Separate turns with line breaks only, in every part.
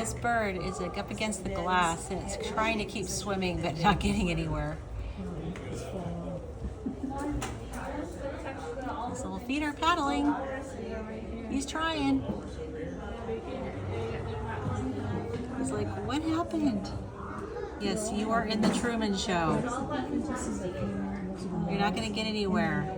This bird is like up against the glass and it's trying to keep swimming but not getting anywhere. His little feet are paddling. He's trying. He's like, what happened? Yes, you are in the Truman Show. You're not going to get anywhere.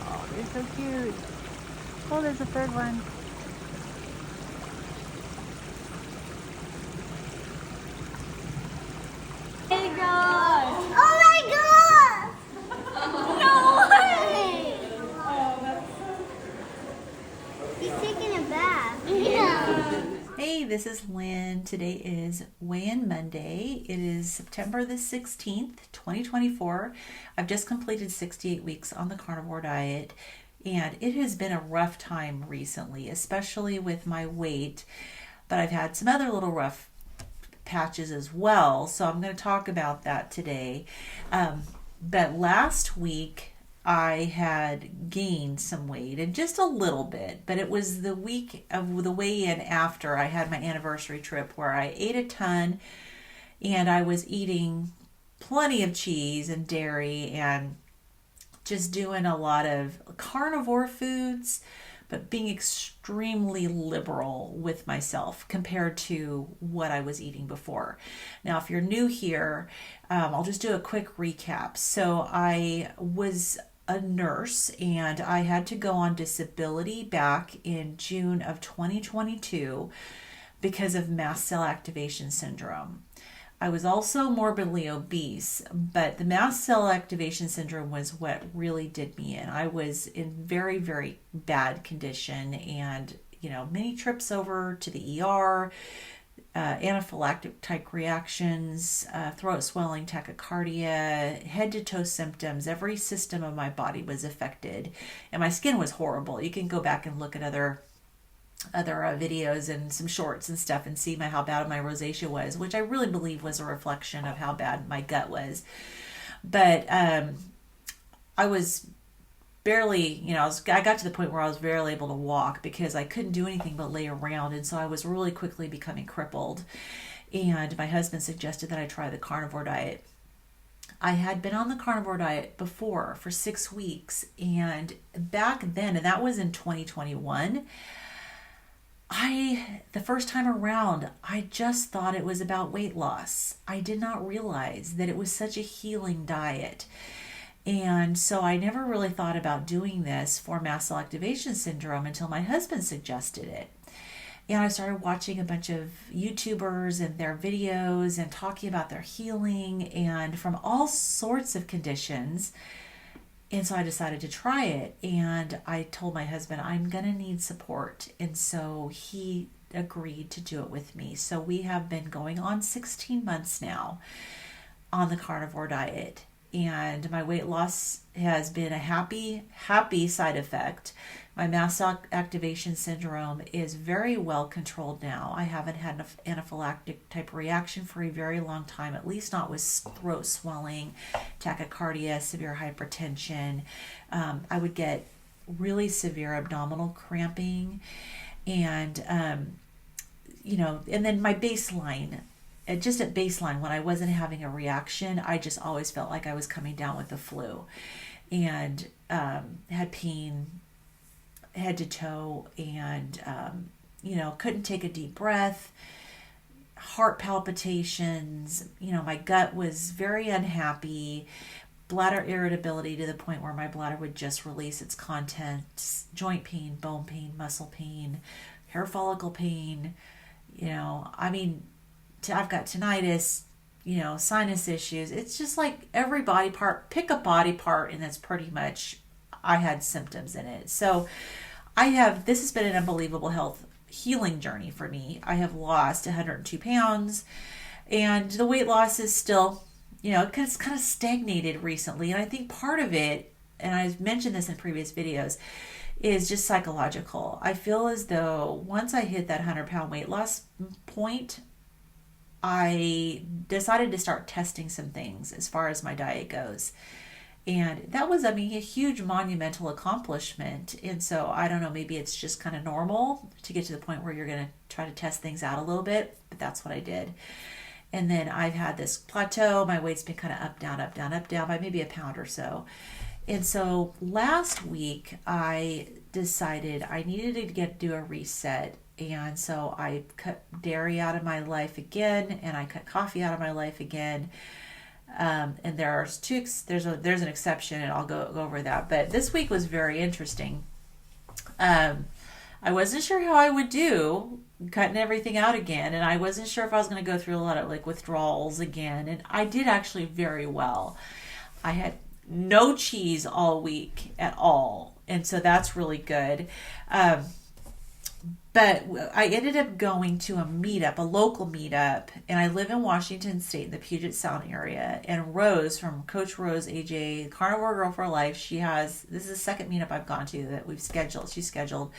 Oh, they're so cute. Oh, there's a third one. Hey, God!
Oh my god! No way! He's taking a bath. Yeah.
Hey, this is Lynn. Today is Weigh-In Monday. It is September the 16th, 2024. I've just completed 68 weeks on the carnivore diet, and it has been a rough time recently, especially with my weight, but I've had some other little rough patches as well, so I'm going to talk about that today. But last week I had gained some weight, and just a little bit, but it was the week of the weigh-in after I had my anniversary trip where I ate a ton and I was eating plenty of cheese and dairy and just doing a lot of carnivore foods, but being extremely liberal with myself compared to what I was eating before. Now, if you're new here, I'll just do a quick recap. So I was a nurse and I had to go on disability back in June of 2022 because of Mast Cell Activation Syndrome. I was also morbidly obese, but the Mast Cell Activation Syndrome was what really did me in. I was in very, very bad condition and, many trips over to the ER, anaphylactic type reactions, throat swelling, tachycardia, head to toe symptoms. Every system of my body was affected, and my skin was horrible. You can go back and look at other videos and some shorts and stuff and see how bad my rosacea was, which I really believe was a reflection of how bad my gut was. But I was barely, I got to the point where I was barely able to walk because I couldn't do anything but lay around, and so I was really quickly becoming crippled. And my husband suggested that I try the carnivore diet. I had been on the carnivore diet before for 6 weeks, and back then, and that was in 2021, the first time around, I just thought it was about weight loss. I did not realize that it was such a healing diet. And so I never really thought about doing this for Mast Cell Activation Syndrome until my husband suggested it. And I started watching a bunch of YouTubers and their videos and talking about their healing and from all sorts of conditions. And so I decided to try it, and I told my husband, I'm going to need support. And so he agreed to do it with me. So we have been going on 16 months now on the carnivore diet. And my weight loss has been a happy side effect. My Mast Cell Activation Syndrome is very well controlled now. I haven't had an anaphylactic type reaction for a very long time, at least not with throat swelling, tachycardia, severe hypertension. I would get really severe abdominal cramping, and and then my baseline. Just at baseline, when I wasn't having a reaction, I just always felt like I was coming down with the flu, and had pain head to toe, and couldn't take a deep breath, heart palpitations. My gut was very unhappy, bladder irritability to the point where my bladder would just release its contents, joint pain, bone pain, muscle pain, hair follicle pain. I've got tinnitus, sinus issues. It's just like every body part, pick a body part, and that's pretty much, I had symptoms in it. So this has been an unbelievable health healing journey for me. I have lost 102 pounds, and the weight loss is still, it's kind of stagnated recently. And I think part of it, and I've mentioned this in previous videos, is just psychological. I feel as though once I hit that 100-pound weight loss point, I decided to start testing some things as far as my diet goes. And that was, I mean, a huge monumental accomplishment. And so I don't know, maybe it's just kind of normal to get to the point where you're going to try to test things out a little bit, but that's what I did. And then I've had this plateau. My weight's been kind of up, down, up, down, up, down by maybe a pound or so. And so last week I decided I needed to do a reset. And so I cut dairy out of my life again, and I cut coffee out of my life again. And there's an exception, and I'll go over that. But this week was very interesting. I wasn't sure how I would do cutting everything out again, and I wasn't sure if I was going to go through a lot of like withdrawals again. And I did actually very well. I had no cheese all week at all, and so that's really good. But I ended up going to a meetup, a local meetup, and I live in Washington State in the Puget Sound area. And Rose from Coach Rose AJ, Carnivore Girl for Life, this is the second meetup I've gone to that we've scheduled. She scheduled.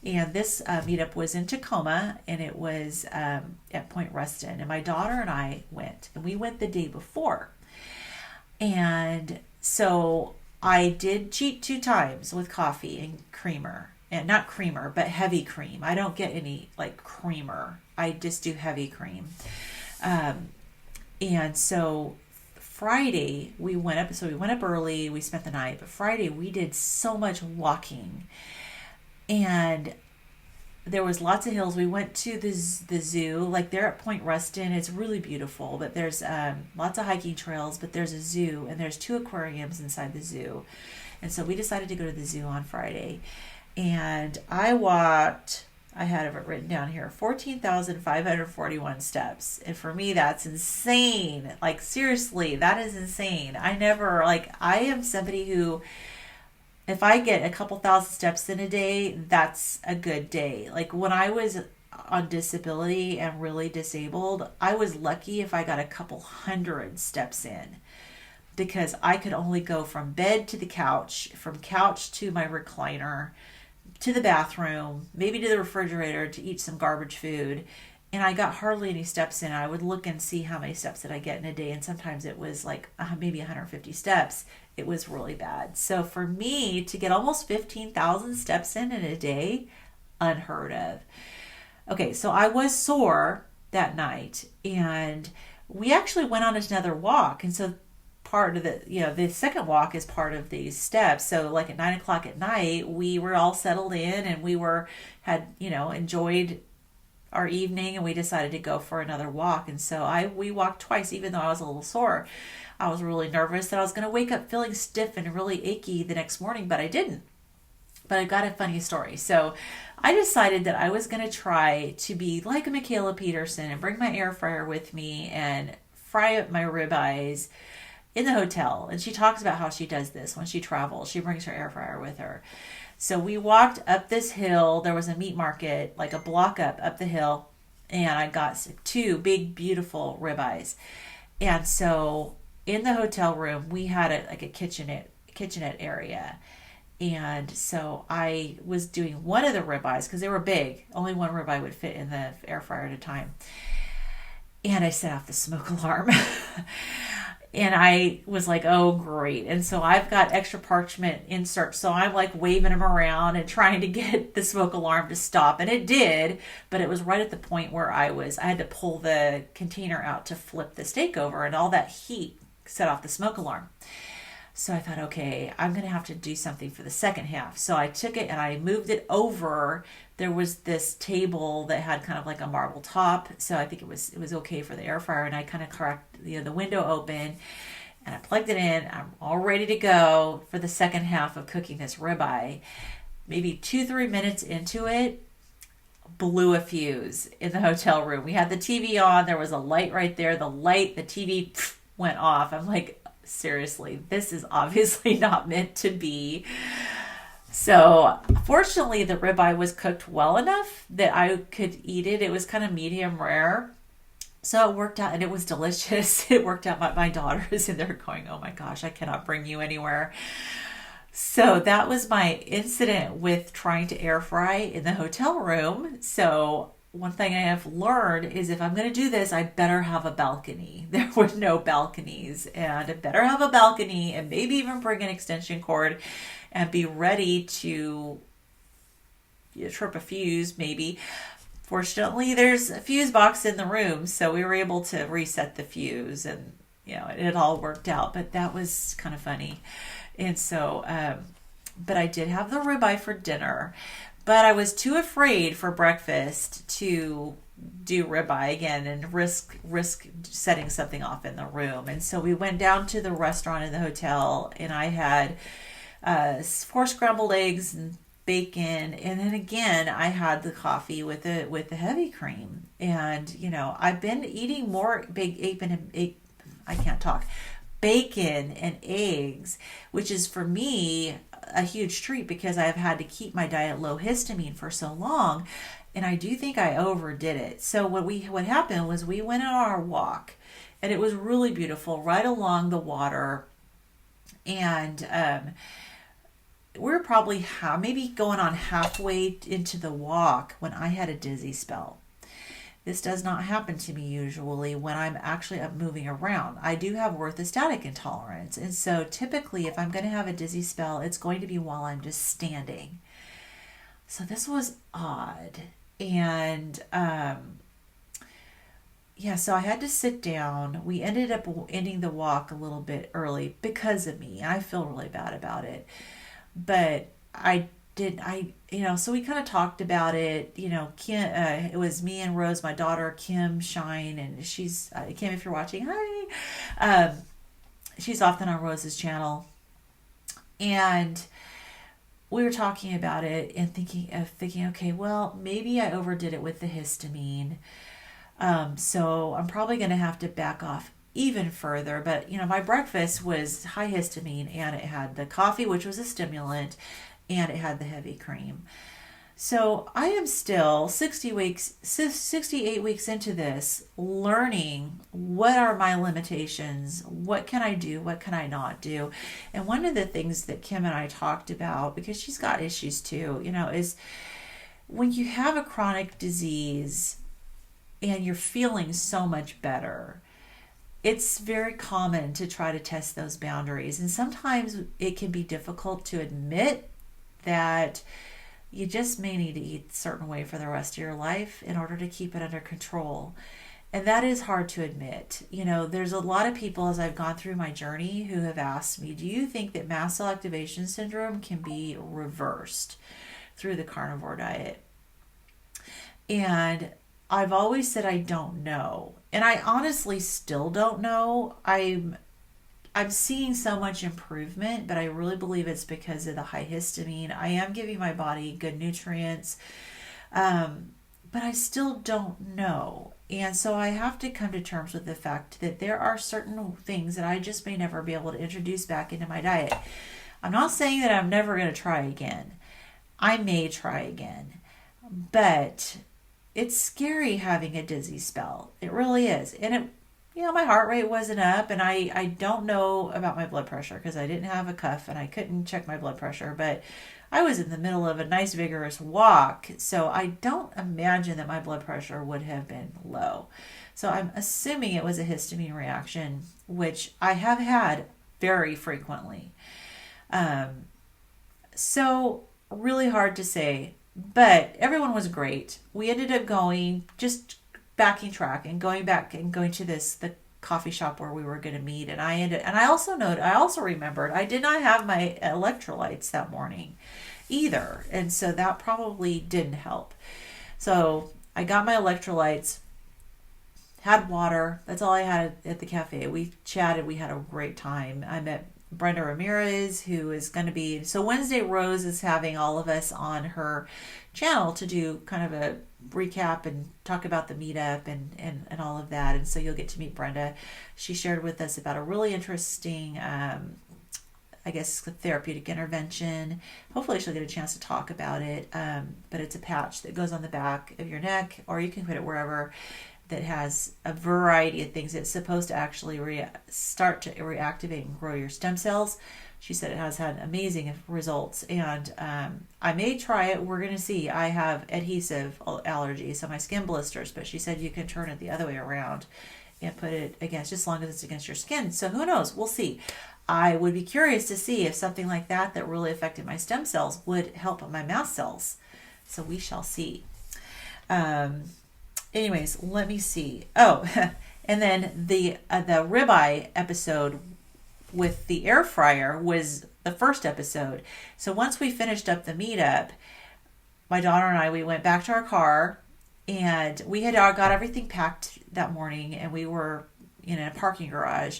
And this meetup was in Tacoma, and it was at Point Ruston. And my daughter and I went, and we went the day before. And so I did cheat 2 times with coffee and creamer. And not creamer, but heavy cream. I don't get any like creamer. I just do heavy cream. And so Friday we went up. So we went up early. We spent the night. But Friday we did so much walking, and there was lots of hills. We went to the zoo. Like they're at Point Ruston. It's really beautiful. But there's lots of hiking trails. But there's a zoo, and there's 2 aquariums inside the zoo. And so we decided to go to the zoo on Friday. And I walked, I had it written down here, 14,541 steps. And for me, that's insane. Like, seriously, that is insane. I am somebody who, if I get a couple thousand steps in a day, that's a good day. Like, when I was on disability and really disabled, I was lucky if I got a couple hundred steps in, because I could only go from bed to the couch, from couch to my recliner, to the bathroom, maybe to the refrigerator to eat some garbage food. And I got hardly any steps in. I would look and see how many steps did I get in a day. And sometimes it was like maybe 150 steps. It was really bad. So for me to get almost 15,000 steps in a day, unheard of. Okay, so I was sore that night, and we actually went on another walk. And so part of the second walk is part of these steps. So like at 9:00 at night, we were all settled in, and we had enjoyed our evening, and we decided to go for another walk. And so we walked twice, even though I was a little sore. I was really nervous that I was going to wake up feeling stiff and really achy the next morning, but I didn't. But I got a funny story. So I decided that I was going to try to be like a Michaela Peterson and bring my air fryer with me and fry up my ribeyes in the hotel. And she talks about how she does this when she travels. She brings her air fryer with her. So we walked up this hill. There was a meat market like a block up the hill, and I got 2 big, beautiful ribeyes. And so in the hotel room, we had a kitchenette area. And so I was doing one of the ribeyes because they were big. Only one ribeye would fit in the air fryer at a time. And I set off the smoke alarm. And I was like, oh, great. And so I've got extra parchment inserts. So I'm like waving them around and trying to get the smoke alarm to stop. And it did, but it was right at the point where I had to pull the container out to flip the steak over, and all that heat set off the smoke alarm. So I thought, okay, I'm going to have to do something for the second half. So I took it and I moved it over. There was this table that had kind of like a marble top. So I think it was okay for the air fryer. And I kind of cracked the window open, and I plugged it in. I'm all ready to go for the second half of cooking this ribeye. Maybe 2-3 minutes into it, blew a fuse in the hotel room. We had the TV on. There was a light right there. The TV went off. I'm like, seriously, this is obviously not meant to be. So fortunately, the ribeye was cooked well enough that I could eat it. It was kind of medium rare. So it worked out, and it was delicious. It worked out. My daughter is in there going, oh my gosh, I cannot bring you anywhere. So that was my incident with trying to air fry in the hotel room. So one thing I have learned is if I'm going to do this, I better have a balcony. There were no balconies, and I better have a balcony and maybe even bring an extension cord and be ready to trip a fuse maybe. Fortunately, there's a fuse box in the room, so we were able to reset the fuse, and it all worked out. But that was kind of funny. And so, but I did have the ribeye for dinner, but I was too afraid for breakfast to do ribeye again and risk setting something off in the room. And so we went down to the restaurant in the hotel, and I had 4 scrambled eggs and bacon, and then again I had the coffee with the heavy cream. And I've been eating more I can't talk bacon and eggs, which is for me a huge treat because I've had to keep my diet low histamine for so long, and I do think I overdid it. So what happened was we went on our walk, and it was really beautiful right along the water, and we were probably maybe going on halfway into the walk when I had a dizzy spell. This does not happen to me usually when I'm actually up moving around. I do have orthostatic intolerance, and so typically if I'm going to have a dizzy spell, it's going to be while I'm just standing. So this was odd. And so I had to sit down. We ended up ending the walk a little bit early because of me. I feel really bad about it. But so we kind of talked about it. Kim, it was me and Rose, my daughter, Kim Shine, and she's, Kim, if you're watching, hi. She's often on Rose's channel. And we were talking about it and thinking, okay, well, maybe I overdid it with the histamine. So I'm probably going to have to back off even further. But, my breakfast was high histamine, and it had the coffee, which was a stimulant, and it had the heavy cream. So I am still 68 weeks into this, learning what are my limitations, what can I do, what can I not do. And one of the things that Kim and I talked about, because she's got issues too, is when you have a chronic disease and you're feeling so much better, it's very common to try to test those boundaries. And sometimes it can be difficult to admit that you just may need to eat a certain way for the rest of your life in order to keep it under control. And that is hard to admit. There's a lot of people as I've gone through my journey who have asked me, do you think that mast cell activation syndrome can be reversed through the carnivore diet? And I've always said I don't know. And I honestly still don't know. I'm seeing so much improvement, but I really believe it's because of the high histamine. I am giving my body good nutrients, but I still don't know. And so I have to come to terms with the fact that there are certain things that I just may never be able to introduce back into my diet. I'm not saying that I'm never going to try again. I may try again, but it's scary having a dizzy spell. It really is. And it my heart rate wasn't up, and I don't know about my blood pressure because I didn't have a cuff and I couldn't check my blood pressure, but I was in the middle of a nice vigorous walk, so I don't imagine that my blood pressure would have been low. So I'm assuming it was a histamine reaction, which I have had very frequently. So really hard to say, but everyone was great. We ended up backing track and going back and going to the coffee shop where we were going to meet. And I also remembered I did not have my electrolytes that morning either. And so that probably didn't help. So I got my electrolytes, had water. That's all I had at the cafe. We chatted. We had a great time. I met Brenda Ramirez, who is going to be, so Wednesday Rose is having all of us on her channel to do kind of a recap and talk about the meetup and all of that. And so you'll get to meet Brenda. She shared with us about a really interesting, therapeutic intervention. Hopefully she'll get a chance to talk about it. But it's a patch that goes on the back of your neck, or you can put it wherever, that has a variety of things. It's supposed to actually start to reactivate and grow your stem cells. She said it has had amazing results, and I may try it. We're going to see. I have adhesive allergies, so my skin blisters, but she said you can turn it the other way around and put it against, just as long as it's against your skin. So who knows? We'll see. I would be curious to see if something like that really affected my stem cells would help my mast cells. So we shall see. Anyways, let me see. Oh, and then the ribeye episode with the air fryer was the first episode. So once we finished up the meetup, my daughter and I, we went back to our car, and we had got everything packed that morning, and we were in a parking garage.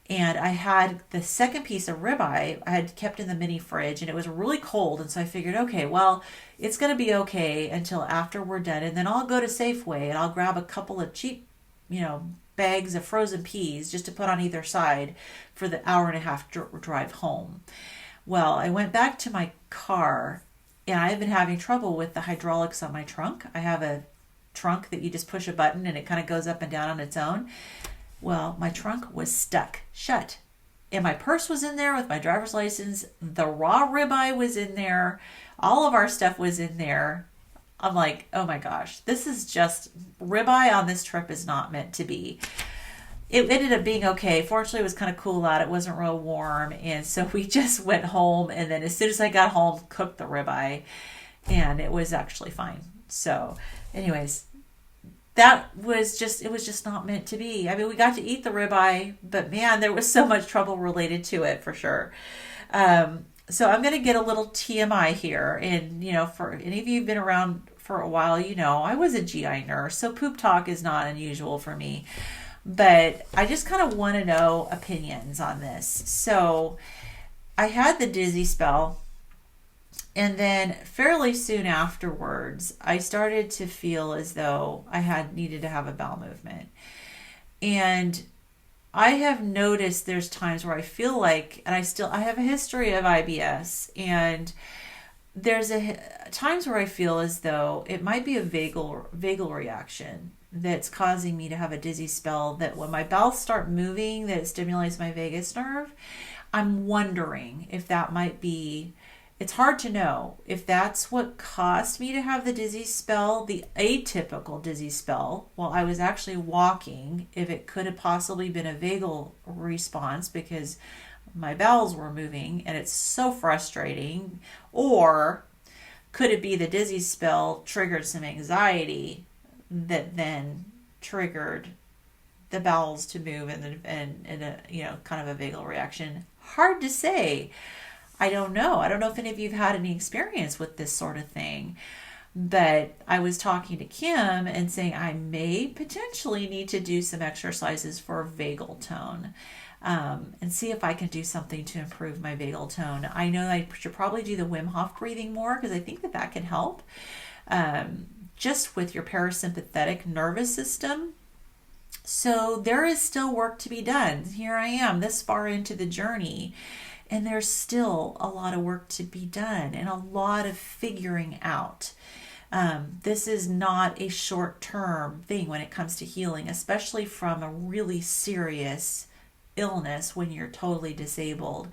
And I had the second piece of ribeye I had kept in the mini fridge, and it was really cold. And so I figured, okay, well, it's going to be okay until after we're done. And then I'll go to Safeway and I'll grab a couple of cheap, bags of frozen peas just to put on either side for the hour and a half drive home. Well, I went back to my car, and I've been having trouble with the hydraulics on my trunk. I have a trunk that you just push a button and it kind of goes up and down on its own. Well, my trunk was stuck shut, and my purse was in there with my driver's license. The raw ribeye was in there. All of our stuff was in there. I'm like, oh my gosh, this is just, ribeye on this trip is not meant to be. It ended up being okay. Fortunately, it was kind of cool out. It wasn't real warm. And so we just went home, and then as soon as I got home, cooked the ribeye, and it was actually fine. So anyways, it was just not meant to be. I mean, we got to eat the ribeye, but man, there was so much trouble related to it for sure. So I'm going to get a little TMI here. And, for any of you who've been around for a while, I was a GI nurse, so poop talk is not unusual for me. But I just kind of want to know opinions on this. So I had the dizzy spell. And then fairly soon afterwards, I started to feel as though I needed to have a bowel movement. And I have noticed there's times where I feel like, and I have a history of IBS, and there's times where I feel as though it might be a vagal reaction that's causing me to have a dizzy spell, that when my bowels start moving, that it stimulates my vagus nerve. I'm wondering if that might be, it's hard to know if that's what caused me to have the dizzy spell, the atypical dizzy spell, while I was actually walking, if it could have possibly been a vagal response because my bowels were moving and it's so frustrating. Or could it be the dizzy spell triggered some anxiety that then triggered the bowels to move and a kind of a vagal reaction? Hard to say. I don't know. I don't know if any of you have had any experience with this sort of thing, but I was talking to Kim and saying I may potentially need to do some exercises for vagal tone, and see if I can do something to improve my vagal tone. I know I should probably do the Wim Hof breathing more, because I think that can help, just with your parasympathetic nervous system. So there is still work to be done. Here I am this far into the journey, and there's still a lot of work to be done and a lot of figuring out. This is not a short-term thing when it comes to healing, especially from a really serious illness when you're totally disabled.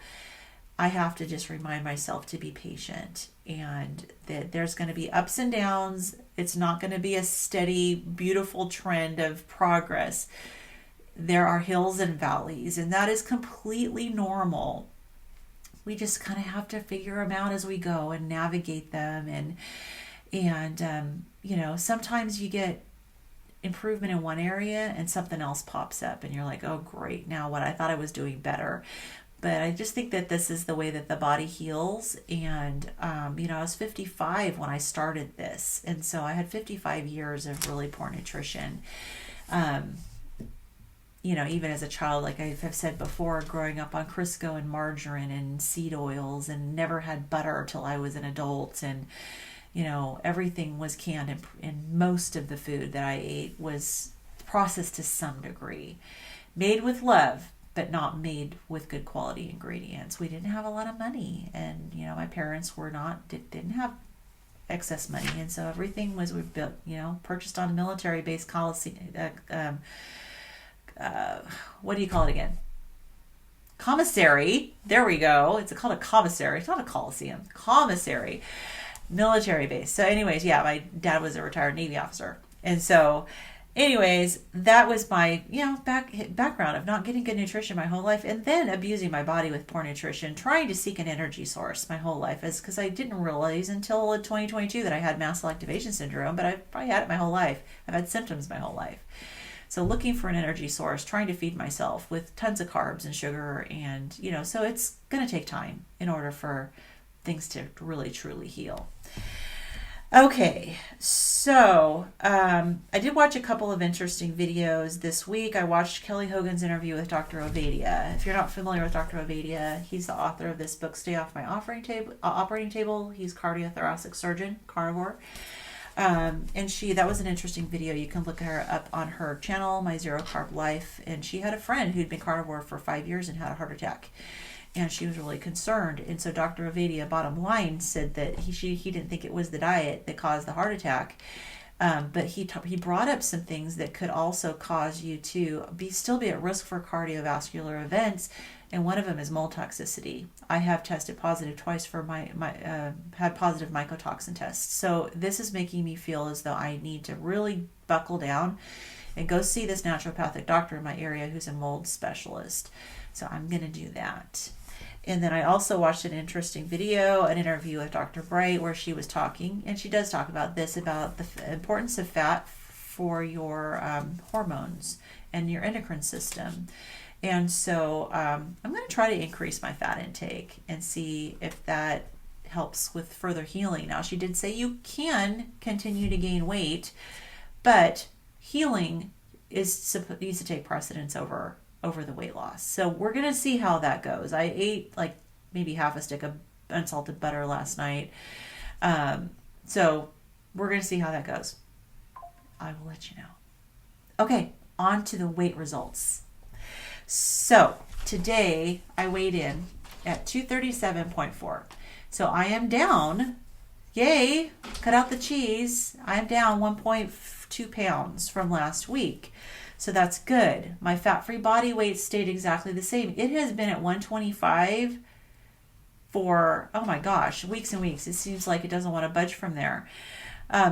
I have to just remind myself to be patient, and that there's going to be ups and downs. It's not going to be a steady, beautiful trend of progress. There are hills and valleys, and that is completely normal. We just kind of have to figure them out as we go and navigate them. And sometimes you get improvement in one area and something else pops up and you're like, oh, great. Now what I thought I was doing better. But I just think that this is the way that the body heals. And, I was 55 when I started this. And so I had 55 years of really poor nutrition. Even as a child, like I have said before, growing up on Crisco and margarine and seed oils, and never had butter till I was an adult. And, everything was canned, and most of the food that I ate was processed to some degree, made with love, but not made with good quality ingredients. We didn't have a lot of money, and, my parents didn't have excess money. And so everything was, we built, purchased on a military-based what do you call it again? Commissary. There we go. It's called a commissary. It's not a coliseum. Commissary. Military base. So anyways, yeah, my dad was a retired Navy officer. And so anyways, that was my, background of not getting good nutrition my whole life, and then abusing my body with poor nutrition, trying to seek an energy source my whole life, is because I didn't realize until 2022 that I had Mast Cell Activation Syndrome, but I've probably had it my whole life. I've had symptoms my whole life. So looking for an energy source, trying to feed myself with tons of carbs and sugar, and, so it's going to take time in order for things to really, truly heal. Okay, so I did watch a couple of interesting videos this week. I watched Kelly Hogan's interview with Dr. Ovadia. If you're not familiar with Dr. Ovadia, he's the author of this book, Stay Off My Operating Table. He's cardiothoracic surgeon, Carnivore. And that was an interesting video. You can look her up on her channel, My Zero Carb Life. And she had a friend who'd been carnivore for 5 years and had a heart attack. And she was really concerned. And so Dr. Ovadia, bottom line, said that he didn't think it was the diet that caused the heart attack. But he brought up some things that could also cause you to still be at risk for cardiovascular events. And one of them is mold toxicity. I have tested positive twice for had positive mycotoxin tests. So this is making me feel as though I need to really buckle down and go see this naturopathic doctor in my area who's a mold specialist. So I'm going to do that. And then I also watched an interesting video, an interview with Dr. Bright, where she was talking, and she does talk about this, about the importance of fat for your hormones and your endocrine system. And so I'm going to try to increase my fat intake and see if that helps with further healing. Now, she did say you can continue to gain weight, but healing needs to take precedence over the weight loss. So we're going to see how that goes. I ate like maybe half a stick of unsalted butter last night. So we're going to see how that goes. I will let you know. Okay, on to the weight results. So today I weighed in at 237.4. So I am down. Yay, cut out the cheese. I'm down 1.2 pounds from last week. So that's good. My fat-free body weight stayed exactly the same. It has been at 125 for, oh my gosh, weeks and weeks. It seems like it doesn't want to budge from there.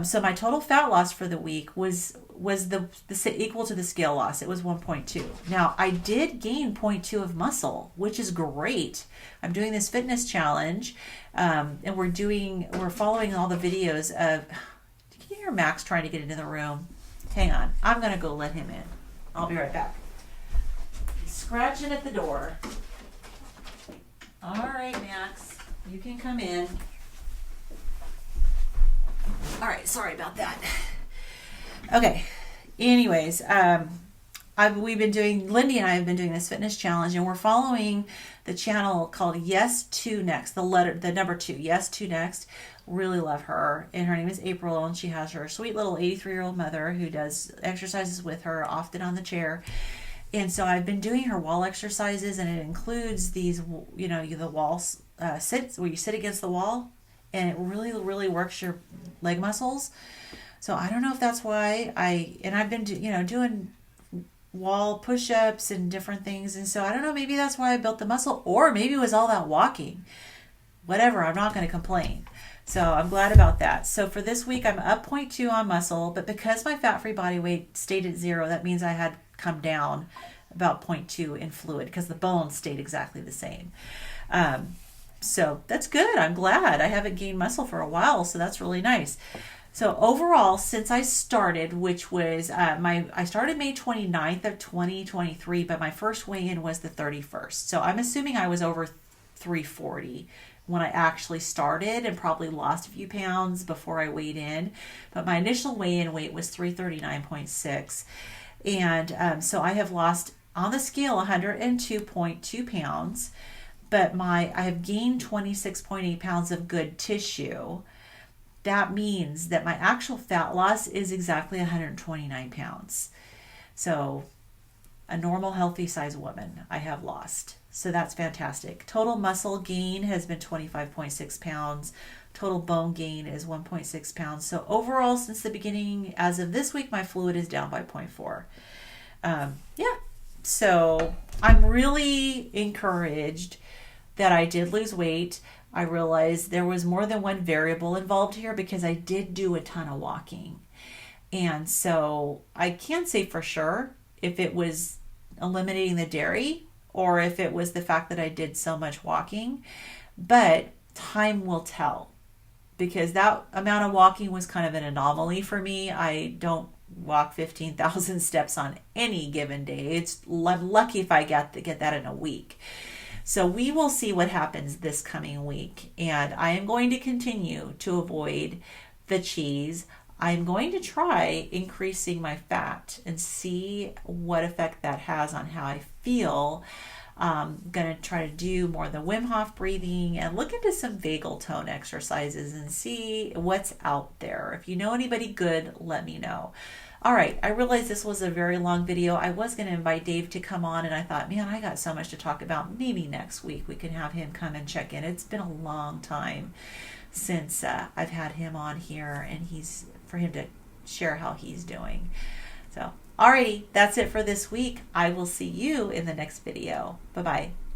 So my total fat loss for the week was the equal to the scale loss. It was 1.2. Now I did gain 0.2 of muscle, which is great. I'm doing this fitness challenge, and we're following all the videos of. Can you hear Max trying to get into the room? Hang on, I'm gonna go let him in. I'll be right back. He's scratching at the door. All right, Max, you can come in. All right, sorry about that. Okay, anyways, Lindy and I have been doing this fitness challenge, and we're following the channel called Yes to Next, the number 2, Yes to Next. Really love her, and her name is April, and she has her sweet little 83-year-old mother who does exercises with her often on the chair. And so I've been doing her wall exercises, and it includes these, the wall sits where you sit against the wall, and it really, really works your leg muscles. So I don't know if that's why I've been doing wall push-ups and different things, and so I don't know, maybe that's why I built the muscle, or maybe it was all that walking. Whatever, I'm not going to complain. So I'm glad about that. So for this week, I'm up 0.2 on muscle, but because my fat-free body weight stayed at 0, that means I had come down about 0.2 in fluid because the bones stayed exactly the same. So that's good. I'm glad. I haven't gained muscle for a while, so that's really nice. So overall, since I started, which was I started May 29th of 2023, but my first weigh-in was the 31st. So I'm assuming I was over 340 when I actually started, and probably lost a few pounds before I weighed in. But my initial weigh-in weight was 339.6. And so I have lost on the scale 102.2 pounds, but I have gained 26.8 pounds of good tissue. That means that my actual fat loss is exactly 129 pounds. So a normal healthy size woman I have lost. So that's fantastic. Total muscle gain has been 25.6 pounds. Total bone gain is 1.6 pounds. So overall, since the beginning, as of this week, my fluid is down by 0.4. Yeah. So I'm really encouraged that I did lose weight. I realized there was more than one variable involved here because I did do a ton of walking. And so I can't say for sure if it was eliminating the dairy or if it was the fact that I did so much walking, but time will tell because that amount of walking was kind of an anomaly for me. I don't walk 15,000 steps on any given day. It's lucky if I get that in a week. So we will see what happens this coming week. And I am going to continue to avoid the cheese. I'm going to try increasing my fat and see what effect that has on how I feel. I'm going to try to do more of the Wim Hof breathing and look into some vagal tone exercises and see what's out there. If you know anybody good, let me know. All right, I realize this was a very long video. I was going to invite Dave to come on, and I thought, man, I got so much to talk about. Maybe next week we can have him come and check in. It's been a long time since I've had him on here, and for him to share how he's doing. So, alrighty, that's it for this week. I will see you in the next video. Bye-bye.